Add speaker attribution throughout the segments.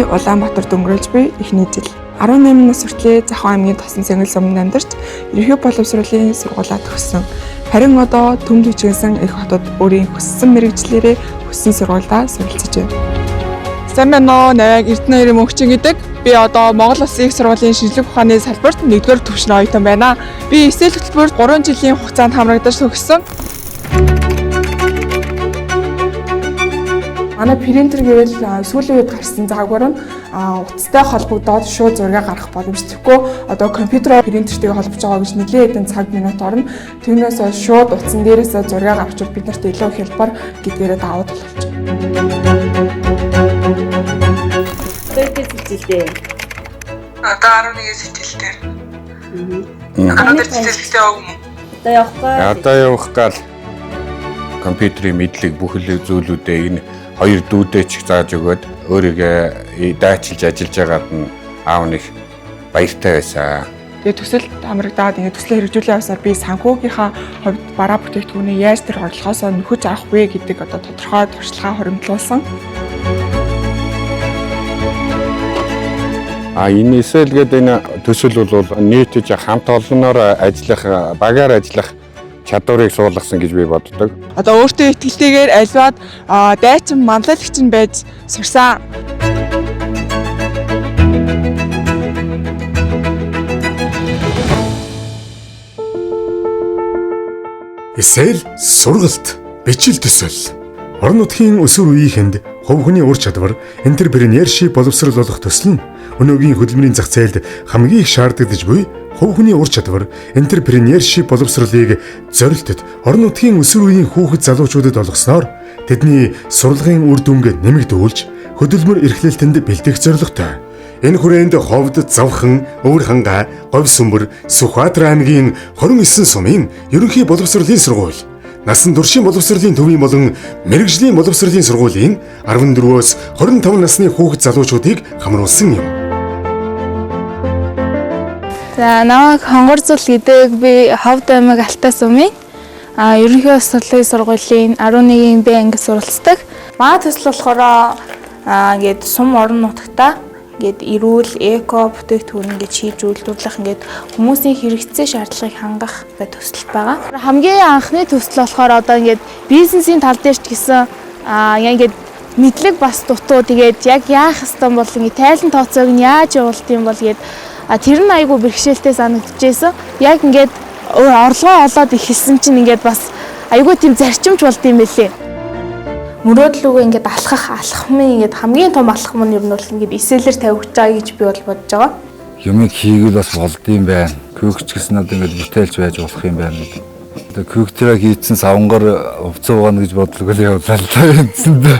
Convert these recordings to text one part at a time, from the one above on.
Speaker 1: Улаанбаатар өнгөрүүлж буй эхний жил. 18 нас хүртлээр Зохион аймгийн Тосон Сэнгэл суманд амьдарч ерөнхий боловсролын сургуулаа төгссөн. Харин одоо Төмд хичээсэн их хотод өөрийн хүссэн мэргэжлээрээ хүссэн сургуультай суралцж байна. Сайн байна уу? Наваг Эрдэнэ Мөнхчин гэдэг. Би одоо Монгол Улсын их сургуулийн шинжлэх ухааны салбарт 1-р түвшний оюутан байна. Би эсэл хөтөлбөрт 3 жилийн хугацаанд хамрагдаж төгссөн. Манай принтер гэвэл сүүлийн үед гарсан заагвар нь утастай холбогдоод шууд зураг гаргах боломжтой. Одоо компьютероор принтертэй холбож байгаа гэж нэлээд хэдэн цаг минут орно. Түүнээс шууд утсан дээрээс зураг авчвал бид нарт илүү хялбар гэдгээрээ давуу тал болж
Speaker 2: байна.
Speaker 1: Одоо 11 сэтгэлтэй. Канадад сэтгэлтэй өгөн.
Speaker 3: Одоо явах гал компьютерийн мэдлэг бүх зүйлүүдээ энэ хоёр дүүдээ ч зааж өгөөд өөрийгөө дайчилж ажиллаж байгаад нь аав нэг баяртай байсан.
Speaker 1: Тэгээ төсөлд хамрагдаад ингэ төслөө хэрэгжүүлээ явсаар би санхүүгийнхаа хувьд бараа бүтээгдэхүүнийг яаж тэр орлогоос нөхөж авах вэ гэдэг одоо тодорхой туршлагаа хуримтлуулсан.
Speaker 3: Энэ эсэл гэдэг энэ төсөл бол нийтж хамт олонноор ажиллах, багаар ажиллах чадварыг суулгасан гэж би боддог.
Speaker 1: Одоо өөртөө итгэлтэйгээр альваад дайчин манлайлагч нь байж сурсан.
Speaker 4: Эсэл сургалт, бичил төсөл. Орон нутгийн өсвөр үеийнхэнд хувь хүний ур чадвар, энтерпренеуршип боловсрол олох төсөл нь өнөөгийн хөдөлмөрийн зах зээлд хамгийн их шаардагдаж буй хувь хүний ур чадвар, энтерпренеуршип боловсролыг зорилтод орон нутгийн өсвөр үеийн хүүхэд залуучуудад олгосноор тэдний сурлагын үр дүнг нэмэгдүүлж хөдөлмөр эрхлэлтэнд бэлдэх зорилготой. Энэ хүрээнд Ховд, Завхан, Өвөр ханга, Говьсүмбэр, Сүхбаатар аймгийн 29 сумын ерөнхий боловсролын сургууль, насан туршийн боловсролын төвийн болон мэргэжлийн боловсролын сургуулийн 14-өөс 25 насны хүүхэд залуучуудыг хамруулсан юм.
Speaker 2: За намайг Хонгорзул гэдэг. Би Ховд аймаг Алтай сумын ерөнхий боловсролын сургуулийн 11-ийн Б ангид суралцдаг. Манай төсөл болохоор ингээд сум орон нутагта ингээд эрүүл, эко бүтээгдэхүүн ингээд хийж үйлдвэрлэх ингээд хүмүүсийн хэрэгцээ шаардлагыг хангах төсөл байгаа. Хамгийн анхны төсөл болохоор одоо ингээд бизнесийн тал дээр ч гэсэн ингээд мэдлэг бас дутуу тэгээд яг яах ёстой бол ингээд тайлан тооцоог нь яаж явуулт юм бол гээд тэр нь айгүй бэрхшээлтэй санагдчихсэн. Яг ингээд орлогоо олоод ихэлсэн чинь ингээд бас айгүй тийм зарчимч болд юм байлээ. Мөрөөдлөгөө ингээд алхам нь ингээд хамгийн том алхам нь ер нь бол ингээд эсэлэр тавьж байгаа гэж би бол бодож байгаа.
Speaker 5: Юмыг хийгээл бас болд юм байна. Көөгч гэсэн одоо ингээд бүтээлж байж болох юм байна. Одоо көөгчрөө хийцэн савнгаар увцаа угаана гэж бодлого л явуулаа л та юмсэндээ.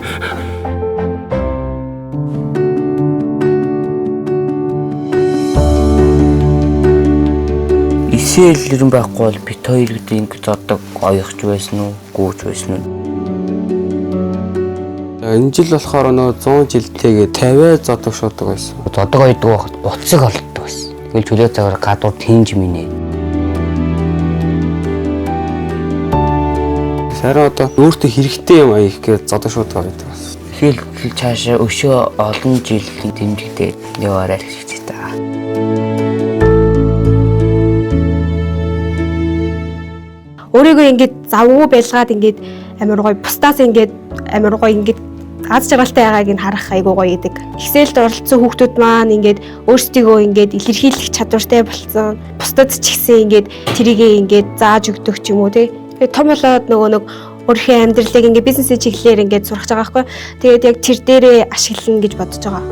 Speaker 6: Эсэл ирэн байхгүй бол бит хоёр гэдэг ингэж одоо гоёхж байсан уу, гүүж байсан уу?
Speaker 7: Энэ жил болохоор нөө 100 жилдтэйгээ 50 зодог шуудаг байсан.
Speaker 6: Зодог ойдог байхад буцаг олддог байсан. Тэгэл чөлөө цагаар гадуур тийнж минэ.
Speaker 7: Сараа одоо өөртөө хэрэгтэй юм аяах гэж зодог шуудаг байдаг байсан.
Speaker 6: Тэгэл цаашаа өшөө олон жил дэмжигдээ яваарай гэж хэлдэг.
Speaker 8: Өөрийгөө ингэж завгүй байлгаад ингэж амар гоё бусдаас ингэж амар гоё ингэж аз жаргалтай байгааг нь харах айгуу гоё идэг. Ихсэлд оролцсон хүүхдүүд маань ингээд өөрсдийгөө ингээд илэрхийлэх чадвартай болсон. Бусдад ч ихсэн ингээд тэрийгээ ингээд зааж өгдөг ч юм уу тий. Тэгээд том болоод нөгөө нэг өөрийнхөө амьдралыг ингээд бизнесийн чиглэлээр ингээд сурах байгаа байхгүй. Тэгээд яг тэр дээрээ ашиглана гэж бодож байгаа.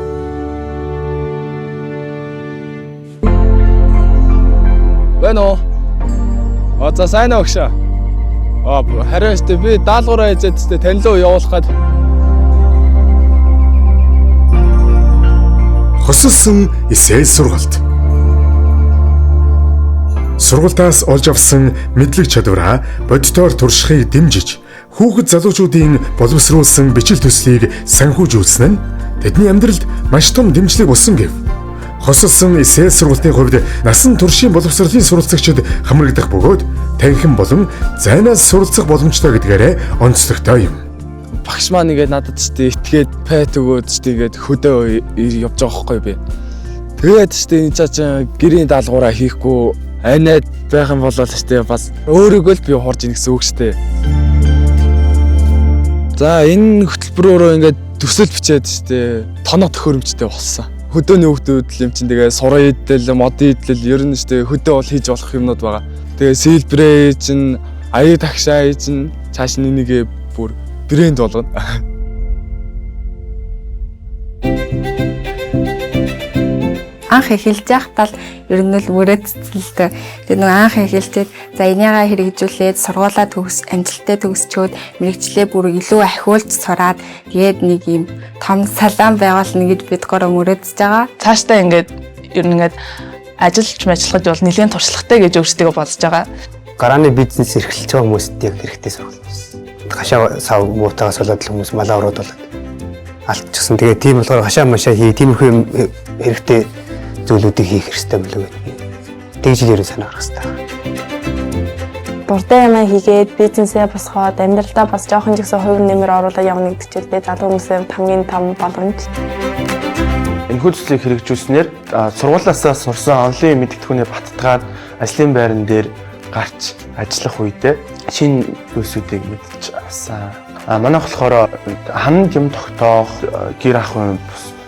Speaker 9: Байна уу? За сайн уу гшаа. Харин өстө би даалгавраа хийжээ танилуу явуулах гээд.
Speaker 4: Хосолсон эсэл сургалт. Сургалтаас олж авсан мэдлэг чадвараа бодитоор туршихыг дэмжиж, хүүхэд залуучуудын боловсруулсан бичил төслийг санхүүжүүлсэн нь тэдний амьдралд маш том дэмжлэг болсон гэв. Хосолсон эсэл сургалтын хувьд насан туршийн боловсролын суралцагчид хамрагдах бөгөөд танхим болон зайнаас суралцах боломжтой гэдгээрээ онцлогтой юм.
Speaker 9: багш маань ингээд надад ч итгээд пэт өгөөд ч ингээд хөдөө явж байгаа байхгүй би. Тэгээд ч энэ цааш гэрийн даалгавраа хийхгүй айнаад байх юм бол ч бас өөрийгөө л би хорж ийн гэсэн үг шүү дээ. За энэ хөтөлбөрөөрөө ингээд төсөл бичээд ч тоноо төхөөрөмжтэй болсон. Хөдөөний хүүхдүүд юм чинь тэгээ сурын идэл, модын идэл ер нь ч хөдөө бол хийж болох юмнууд байгаа. Тэгээ сэлбрээ чинь аяа тагшаа чинь цааш нэнийг бүр брэнд болгоно.
Speaker 10: Анх эхэлж байхдаа л ер нь л мөрөөдөлтэй. Тэгээд нэг анх эхэлчихэд за энийгээ хэрэгжүүлээд сургуулаа амжилттай төгсчөөд мэрэгчлээ бүр илүү ахиулж сураад тэгээд нэг юм том салаан байгуулна гэж бид гороо мөрөөдөж байгаа.
Speaker 2: Цаашдаа ингээд ер нь ингээд ажиллаж ажиллахад бол нэлээд туршлагатай гэж өөрсдөө бодож байгаа.
Speaker 7: Гарааны бизнес эрхэлж байгаа хүмүүст яг хэрэгтэй сургууль байсан. Хашаа сав муутагаас болоод хүмүүс малаа оруулаад алдчихсан. Тэгээд тийм болохоор хашаа машаа хий тиймэрхүү хэрэгтэй зүйлүүдийг хийх хэрэгтэй болов уу? Тэгж л ерөө санаа гаргах хэрэгтэй.
Speaker 10: Дуртай юм хийгээд бизнесээ босгоод амьдралдаа бас жоохон ч гэсэн хувь нэмэр оруулаад явна гэдэг чиглэлээр залуу хүмүүсийн хамгийн том боломж.
Speaker 11: Энэхүү төслийг хэрэгжүүлснээр сургуулиасаа сурсан онлайн мэдгэдэгчний баттгаад ажлын байран дээр гарч ажиллах үедээ шинэ зүйлсүүдийг мэдчих авсан. Манай болохоор ханад юм тогтоох, гэр ахуйн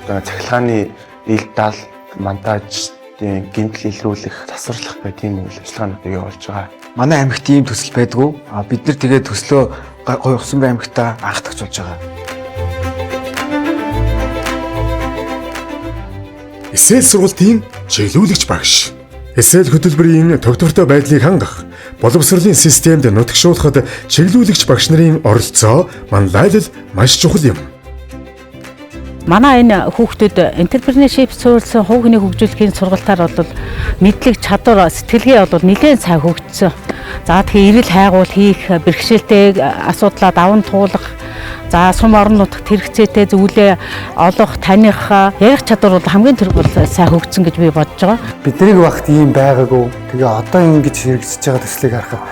Speaker 11: цахилгааны ил дал монтаж, гэмтэл илрүүлэх, засварлах гэх тийм үйл ажиллагаануудыг явуулж байгаа.
Speaker 12: Манай аймагт ийм төсөл байдгүй. Бид нар тэгээд төслөө Хувьсанбай аймагтаа анх төгсүүлж байгаа.
Speaker 4: Эсэл сургалтын чиглүүлэгч багш. Эсэл хөтөлбөрийн тогтвортой байдлыг хангах, боловсролын системд нутагшуулахад чиглүүлэгч багш нарын оролцоо манлайлал маш чухал юм.
Speaker 13: Манай энэ хүүхдүүд entrepreneurship суурилсан хувь хүний хөгжүүлэхийн сургалтаар бол мэдлэг чадвар сэтгэлгээ бол нэлээд сайн хөгжсөн. За тэгэхээр эрэл хайгуул хийх, бэрхшээлтэй асуудлаа даван туулах, за сум орон нутагт хэрэгцээтэй зүйлээ олох, таних, ярих чадвар бол хамгийн түрэг бол сайн хөгжсөн гэж би бодож байгаа.
Speaker 12: Бидний багт ийм байгаагүй. Тэгээ одоо ингэж хэрэгжиж байгаа төслийг харахад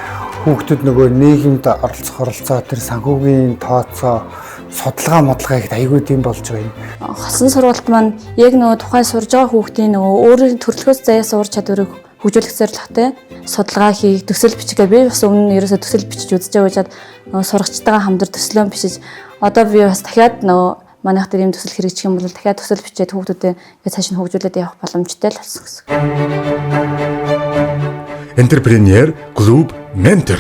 Speaker 12: хүүхдүүд нөгөө нийгэмд оролцоо тэр санхүүгийн тооцоо судалгаа модлогыг айгүй тийм болж байгаа юм.
Speaker 10: Хосон сургалт маань яг нөгөө тухайн сурж байгаа хүүхдийн нөгөө өөрийн төрөлхөөс заяас ур чадварыг хөгжүүлэх зорилготой судалгаа хийх, төсөл бичгээ би бас өмнө нь ерөөсөө төсөл бичиж үзэж байгаад нөгөө сурагчтайгаа хамтар төслөө бичиж одоо би бас дахиад нөгөө манайх дээр ийм төсөл хэрэгжих юм бол дахиад төсөл бичээд хүүхдүүдэд ингээд цааш нь хөгжүүлээд явах боломжтой л болсон гэсэн.
Speaker 4: Entrepreneur Group Mentor.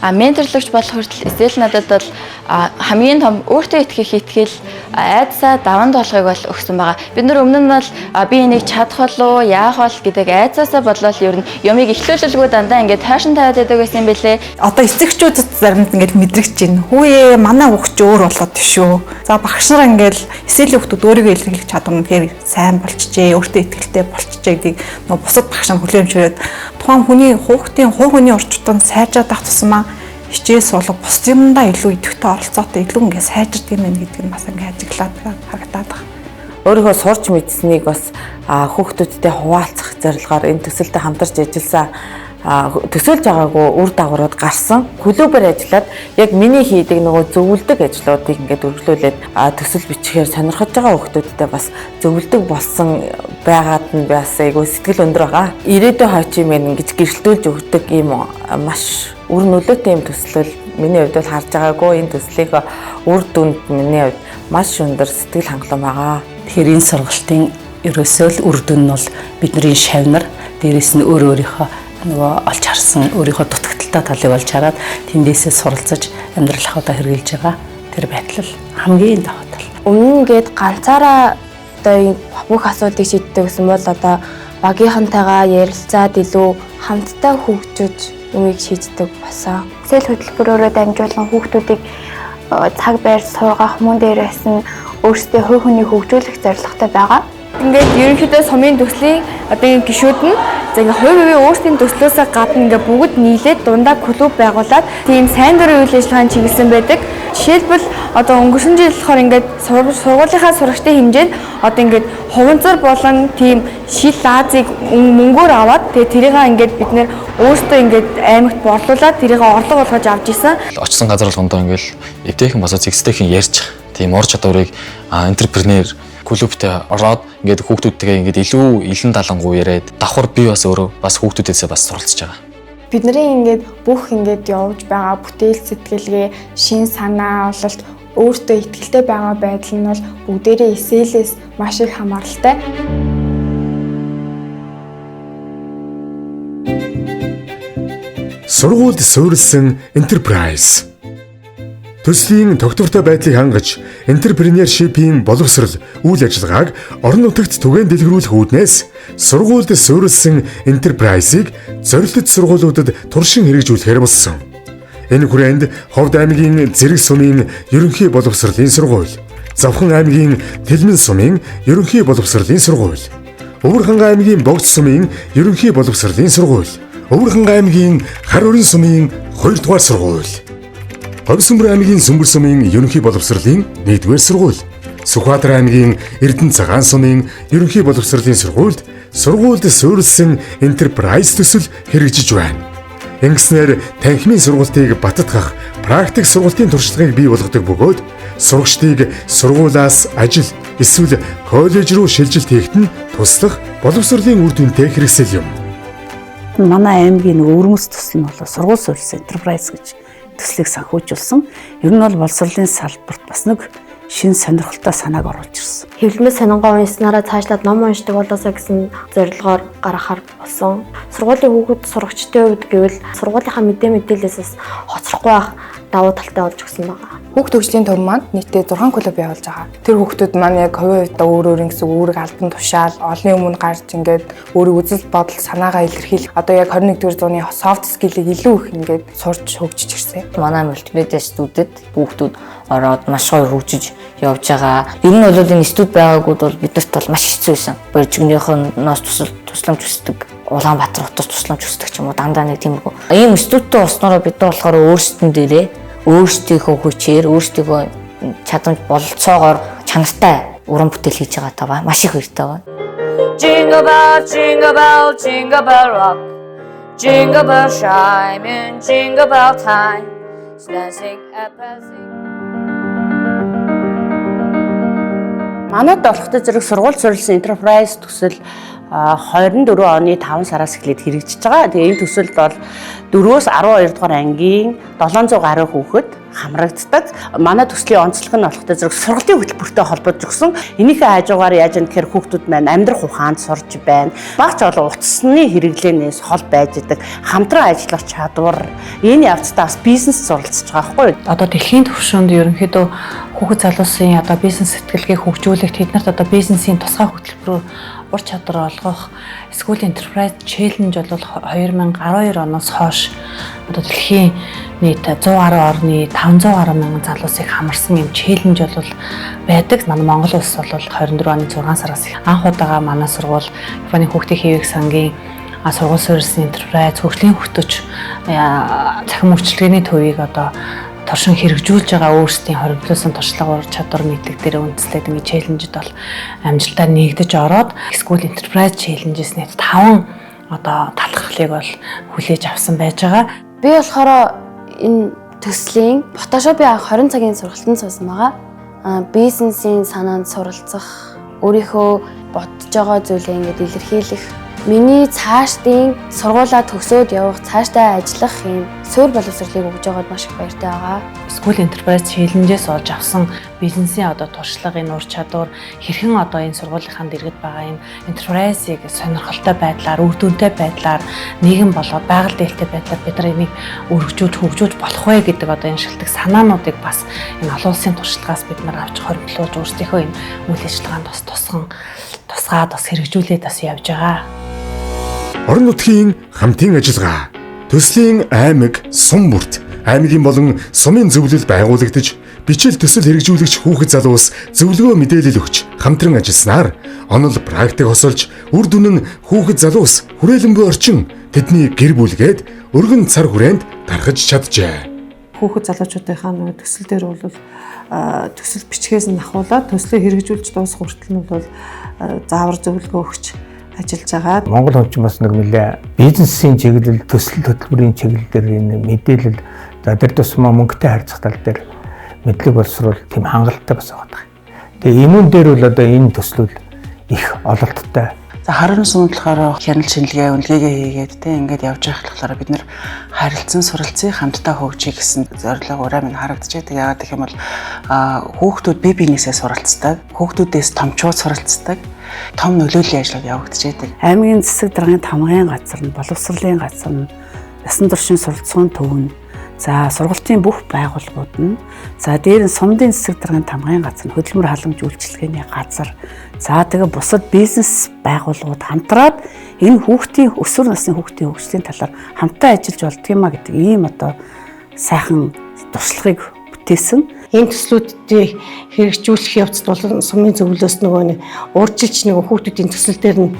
Speaker 2: Менторлогч болох хүртэл эсэл надад бол хамгийн том өөртөө итгэх итгэл айдсаа даван толгойг бол өгсөн байгаа. Бид нар өмнө нь бол би энийг чадах болов уу, яах бол гэдэг айдсаасаа бодлоо ер нь юмыг эхлүүлэлгүй дандаа ингээд тайшин тавиад байдаг байсан юм бэлээ.
Speaker 13: Одоо эцэгчүүд заримд ингээд мэдрэгч байна. Хүүе манай хүүхч өөр болоод шүү. За багш нар ингээд эсэлийн хүүхдүүд өөрийгөө илэрхийлэх чадвар нь тэгэхээр сайн болчихжээ, өөртөө итгэлтэй болчихжээ гэдгийг нөгөө бусад багш нар хүлээмжлээд тухайн хүний хүүхдийн хувь хүний орчтод сайжраад авах тусмаа хичээс болго бус юмдаа илүү идэвхтэй оролцоотой илүү ингээд сайжирдаг юм байна гэдэг нь бас ингээд ажиглаад харагдаад байна.
Speaker 10: Өөрийнхөө сурч мэдсэнийг бас хүүхдүүдтэй хуваалцах зорилгоор энэ төсөлтэй хамтарч ажилласан төсөөлж байгаагүй үр дагаврууд гарсан. Клубээр ажиллаад яг миний хийдэг нөгөө зөвлөдөг ажлуудыг ингээд өргөлүүлээд төсөл бичихээр сонирхож байгаа хүүхдүүдтэй бас зөвлөдөг болсон байгаад нь бас айгүй сэтгэл өндөр байгаа. Ирээдүйн хойчийн мэн ингэж гэрэлтүүлж өгдөг ийм маш үр нөлөөтэй юм төсөл миний хувьд бол харж байгаагүй. Энэ төслийн үр дүнд миний хувьд маш өндөр сэтгэл хангалуун байгаа.
Speaker 13: Тэгэхээр энэ сургалтын ерөөсөө л үр дүн нь бол бидний шавнар дээрээс нь өөрийнхөө нөгөө олж харсан өөрийнхөө дутагдaltaй талыг олж хараад тэндээсээ суралцаж амьдрал ахуйдаа хэрэгжилж байгаа. Тэр байтал хамгийн даваа тал.
Speaker 10: Өмнө гээд ганцаараа одоо бүх асуудлыг шийддэг гэсэн бол одоо багийнхантайгаа ярилцаад илүү хамтдаа хөгжиж юмыг шийддэг болсон.
Speaker 14: Эсэл хөтөлбөрөөрөө дамжуулан хүүхдүүдийг цаг байр суугах мөн дээрээс нь өөрсдөө хувь хүний хөгжүүлэх зорилготой байгаа.
Speaker 10: Ингээд ерөнхийдөө сумын төслийн одоо энэ гишүүд нь за ингээд хувь хувийн өөрсдийн төслөөсөө гадна ингээд бүгд нийлээд дундаа клуб байгуулад тийм сайн дурын үйл ажиллагаанд чиглэсэн байдаг.
Speaker 2: Жишээлбэл одоо өнгөрсөн жил болохоор ингээд сургуулийнхаа сурагчдын хэмжээнд одоо ингээд хуванцар болон тийм шил лазыг мөнгөөр аваад тэгээ тэрийг ингээд бид нэр өөрсдөө ингээд аймагт борлуулад тэрийг орлого болгож авч исэн.
Speaker 15: Очсон газар болгондоо ингээд эвтэйхэн босоо зэгстэйхэн ярьж тийм ур чадварыг энтерпренер клубтээ ороод ингээд хүүхдүүдтэйгээ ингээд илүү илэн далангуу яриад давхар би бас өөрөө бас хүүхдүүдээсээ бас суралцж байгаа.
Speaker 2: Бидний ингээд бүх ингээд явж байгаа бүтээл сэтгэлгээ, шин санаа ололт өөртөө ихтэй байгаа байдал нь бол бүгдээрээ эсэлээс маш их хамааралтай.
Speaker 4: Сургуульд суурилсан enterprise. Төслийн тогтвортой байдлыг хангаж энтерпренершипийн боловсрол үйл ажиллагааг орон нутагт түгээн дэлгэрүүлэх үүднээс сургуульд суурилсан enterprise-ыг зорилт сургуулиудад туршин хэрэгжүүлэхээр болсон. Энэ хүрээнд Ховд аймгийн Зэрэг сумын ерөнхий боловсролын сургууль, Завхан аймгийн Тэлмэн сумын ерөнхий боловсролын сургууль, Өвөрхангай аймгийн Богц сумын ерөнхий боловсролын сургууль, Өвөрхангай аймгийн Хар өрийн сумын 2 дугаар сургууль, Ховсөмбөр аймгийн Сүмбэр сумын ерөнхий боловсролын 1-р сургууль, Сүхбаатар аймгийн Эрдэнэ цагаан сумын ерөнхий боловсролын сургуульд сургуульд суурилсан enterprise төсөл хэрэгжиж байна. Ингэснээр танхимын сургалтыг баттгах практик сургалтын туршлагыг бий болгодог бөгөөд сурагчдыг сургуулиас ажил эсвэл коллеж руу шилжилт хийхэд нь туслах боловсролын үр дүнтэй хэрэгсэл юм.
Speaker 16: Манай аймгийн өвөрмөс төсөл нь бол сургууль суурилсан enterprise гэж төслийг санхүүжүүлсэн. Ер нь бол боловсролын салбарт бас нэг шин сонирхолтой санааг оруулж ирсэн.
Speaker 8: Хэвлэмэл сонингоо унснараа цаашлаад ном уншдаг болоосаа гэсэн зорилгоор гаргахаар болсон. Сургуулийн хүүхэд сурагчдын хувьд гэвэл сургуулийнхаа мэдээлэлээс хоцрохгүй байх давуу талтай болж өгсөн байна.
Speaker 2: Хүүхд төгслийн төв маань нийтдээ 6 клуб явуулж байгаа. Тэр хүүхдүүд маань яг хувийн хувьдаа өөр гэсэн үүрэг албан тушаал, олонний өмнө гарч ингээд өөрийн үзэл бодол санаагаа илэрхийлэх. Одоо яг 21-р зууны soft skill-ийг илүү их ингээд сурч хөгжиж ирсэн.
Speaker 6: Манай мультимедиа студид хүүхдүүд ороод маш гоё хөгжиж явж байгаа. Ер нь бол энэ студ байгаагууд бол бидэрт бол маш хэцүү байсан. Боржигнийхоноос тусламж хүсдэг. Улаанбаатар хотоос тусламж хүсдэг ч юм уу дандаа нэг тиймэрхүү. Ийм студтэй болсноороо бид нар болохоор өөрсдөн дээрээ өөрсдийнхөө хүчээр өөрсдийнхөө чадамж бололцоогоор чанартай уран бүтээл хийж байгаа таа маш их хэрэгтэй байна. Jingle bell, jingle bell, jingle bell rock. Jingle bell chime in jingle bell time. Dancing a passing.
Speaker 16: Манайд олохтой зэрэг сургууль суурилсан enterprise төсөл 24 оны 5 сараас эхлээд хэрэгжиж байгаа. Тэгээ энэ төсөлд бол 4-өөс 12 дугаар ангийн 700 гаруй хүүхэд хамрагддаг. Манай төслийн онцлог нь болохтой зэрэг сургалтын хөтөлбөртэй холбож өгсөн. Энийхээ хажуугаар яаж юм гэхээр хүүхдүүд маань амьдрах ухаанд сурж байна. Багц олон утасны хэрэглэнээс хол байж идэг. Хамтран ажиллах чадвар. Энэ явцдаа бас бизнес суралцж байгаа байхгүй юу?
Speaker 13: Одоо дэлхийн түвшинд ерөнхийдөө хүүхэд залуусын одоо бизнес сэтгэлгээг хөгжүүлэх тэднэрт одоо бизнесийн тусгай хөтөлбөрөөр ур чадвар олгох School Enterprise Challenge бол 2012 оноос хойш одоо дэлхийн нийт 100 гаруй орны 500 гаруй мянган залуусыг хамарсан юм challenge бол байдаг. Манай Монгол улс бол 24 оны 6 сараас анх удаага манай сургууль Японы хүүхдийн хэвийг сангийн сургууль суурилсан Enterprise хөгжлийн хөтөч цахим үйлчилгээний төвийг одоо туршин хэрэгжүүлж байгаа өөрсдийн хоримтлуулсан туршлага ур чадвар мэдлэг дээр үндэслээд ингэ челленжд бол амжилтаар нэгдэж ороод School Enterprise Challenge-с нэт 5 одоо талхлыг бол хүлээж авсан байж байгаа.
Speaker 8: Би болохоор энэ төслийн Photoshop-ийн 20 цагийн сургалтанд суусан байгаа. Бизнесийн санаанд суралцах, өөрийнхөө бодож байгаа зүйлээ ингэ илэрхийлэх, миний цаашдын сургуулаа төгсөөд явах, цаашдаа ажиллах юм суурь боловсролыг өгж байгаад маш их баяртай байгаа.
Speaker 13: School Enterprise Challenge-с олж авсан бизнесийн одоо туршлагын ур чадвар хэрхэн одоо энэ сургуулийнханд иргэд байгаа энэ enterprise-ийг сонирхолтой байдлаар, үр дүнтэй байдлаар нийгэм болоод байгаль дээлтэй байдлаар бид нар энийг өргөжүүлж, хөгжүүлж болох вэ гэдэг одоо энэ шилдэг санаануудыг бас энэ олон улсын туршлагаас бид нар авч хоримтлуулж өөрсдийнхөө энэ үйл ажиллагаанд бас тусгаад бас хэрэгжүүлээд бас явж байгаа.
Speaker 4: Орон нутгийн хамтын ажиллагаа төслийн аймаг сум бүрт аймгийн болон сумын зөвлөл байгуулагдаж бичил төсөл хэрэгжүүлэгч хүүхэд залуус зөвлөгөө мэдээлэл өгч хамтран ажилласнаар онол практик хосолж үр дүн нь хүүхэд залуус хүрээлэн буй орчин тэдний гэр бүлгээд өргөн цар хүрээнд тархаж чаджээ.
Speaker 17: хүүхэд залуучуудынхаа нөгөө төсөл дээр бол төсөл бичгээс нь ахуулаад төслийг хэрэгжүүлж дуусах хүртэл нь бол заавар зөвлөгөө өгч ажиллаж байгаа.
Speaker 7: Монгол хүн ч бас нэг нэлээ бизнесийн чиглэл, төсөл хөтөлбөрийн чиглэл дээр энэ мэдээлэл за тэр тусмаа мөнгөтэй харьцах тал дээр мэдлэг боловсруул тийм хангалттай бас байгаа. Тэгээ энэ дээр бол одоо энэ төслүүд их ололттой.
Speaker 16: За харин сундлахаараа хяналт шинжилгээ үнэлгээгээ хийгээд ингээд явж байгаа болохоор бид нэр харилцан суралцыг хамтдаа хөгжих гэсэн зорилго ураа минь харагдчихэ. Тэг яагаад гэх юм бол хүүхдүүд бие биенээсээ суралцдаг, хүүхдүүдээс томчууд суралцдаг, том нөлөөллийн ажлууд явагдчихэдэг.
Speaker 17: Аймгийн засаг даргын тамгын газар нь, боловсролын газар нь, насан туршийн суралцсан төвн, за сургалтын бүх байгууллагууд нь, за дээр нь сумдын засаг даргын тамгын газар нь, хөдөлмөр халамж үйлчилгээний газар, за тэгээ бусад бизнес байгууллагууд хамтраад энэ хүүхдийн өсвөр насны хүүхдийн хөгжлийн талаар хамтдаа ажиллаж болдгиймаа гэдэг ийм одоо сайхан туршлагыг бүтээсэн.
Speaker 18: Энэ төслүүдийг хэрэгжүүлэх явцад бол сумын зөвлөлөөс нөгөө нэг урьдчилж нөгөө хүүхдүүдийн төсөл дээр нь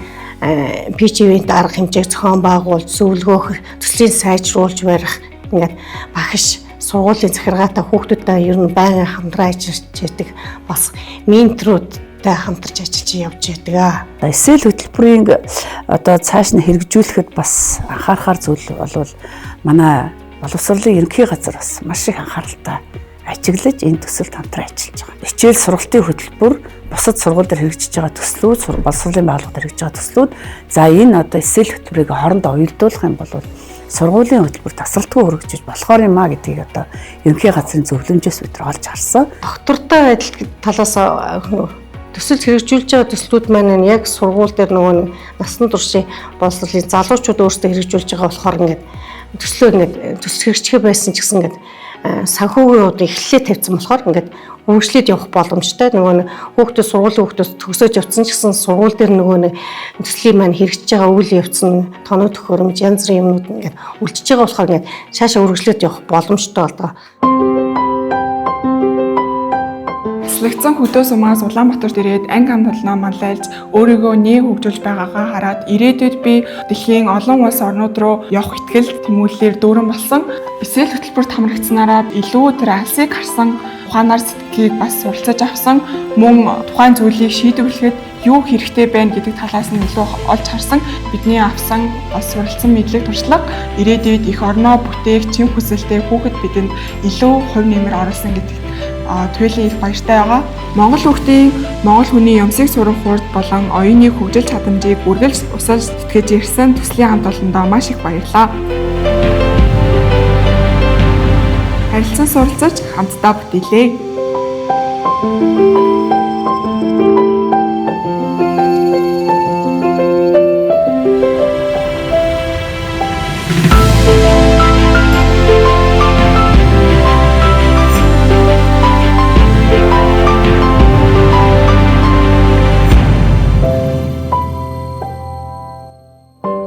Speaker 18: PG-ийн арга хэмжээг зохион байгуулж, зөвлөгөөх, төслийн сайжруулж барих ингээд багш сургуулийн захиргаатай хүүхдүүдтэй ер нь байнга хамтран ажиллаж байдаг бас менторуудтай хамтарч ажиллаж явж байдаг.
Speaker 17: Эсэл хөтөлбөрийн одоо цааш нь хэрэгжүүлэхэд бас анхаарахар зүйл бол манай боловсролын ерөнхий газар бас маш их анхааралтай ажиглаж энэ төсөлд хамтран ажиллаж байгаа. Хичээл сургалтын хөтөлбөр, бусад сургууль дээр хэрэгжиж байгаа төслүүд, боловсролын байгууллагад хэрэгжиж байгаа төслүүд, за энэ одоо эсэл хөтөлбөрийг хоорондоо уялдуулах юм бол сургуулийн хөтөлбөр тасралтгүй хөргөжж болохоор юмаа гэдгийг одоо ерөнхий газрын зөвлөмжөөс бид нар олж харсан.
Speaker 18: Доктортой адил талаас төсөл хэрэгжүүлж байгаа төслүүд маань яг сургууль дээр нөгөө насан туршийн боловсролын залуучууд өөрсдөө хэрэгжүүлж байгаа болохоор ингээд төслөө ингээд төсөл хэрэгжих байсан ч гэсэн ингээд санхүүгийн удаа эхлэлээ тавьсан болохоор ингээд үргэлжлээд явах боломжтой. Нөгөө хүүхдүүд сургуулийн хүүхдүүд төгсөөж явцсан ч гэсэн сургууль дээр нөгөө төслийн маань хэрэгжиж байгаа үйл явц нь тоноо төхөөрөмж янз бүрийн юмнууд ингээд үлдчихэж байгаа болохоор ингээд цаашаа үргэлжлээд явах боломжтой болдог.
Speaker 1: Туслагдсан хөдөө сумаас Улаанбаатарт ирээд анги хамтолноо манлайлж өөрийгөө нэг хөгжүүлж байгаагаа хараад ирээдүйд би дэлхийн олон улс орнууд руу явах итгэл тэмүүлэлээр дүүрэн болсон. Эсэл хөтөлбөрт хамрагдсанараа илүү тэр алсыг харсан ухаанаар сэтгэлийг бас суралцаж авсан. Мөн тухайн зүйлийг шийдвэрлэхэд юу хэрэгтэй байна гэдэг талаас нь илүү олж харсан. Бидний авсан бас суралцсан мэдлэг туршлага ирээдүйд их орноо бүтээх чим хүсэлтэй хүүхэд бидэнд илүү хувь нэмэр оруулсан гэдэг туйлын их баяртай байгаа. Монгол хүүхдийн монгол хүний юмсыг сурах хурд болон оюуны хөгжил чадамжийг үргэлж усалж тэтгэж ирсэн төслийн хамт олондоо маш их баярлалаа. Харилцан суралцаж хамтдаа бүтээлээ.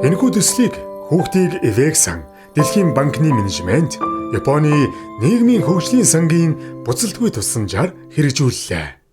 Speaker 4: Энэхүү төслийг хүүхдийг Эвексан, Дэлхийн банкны менежмент, Японы нийгмийн хөгжлийн сангийн буцалтгүй тусламжаар хэрэгжүүллээ.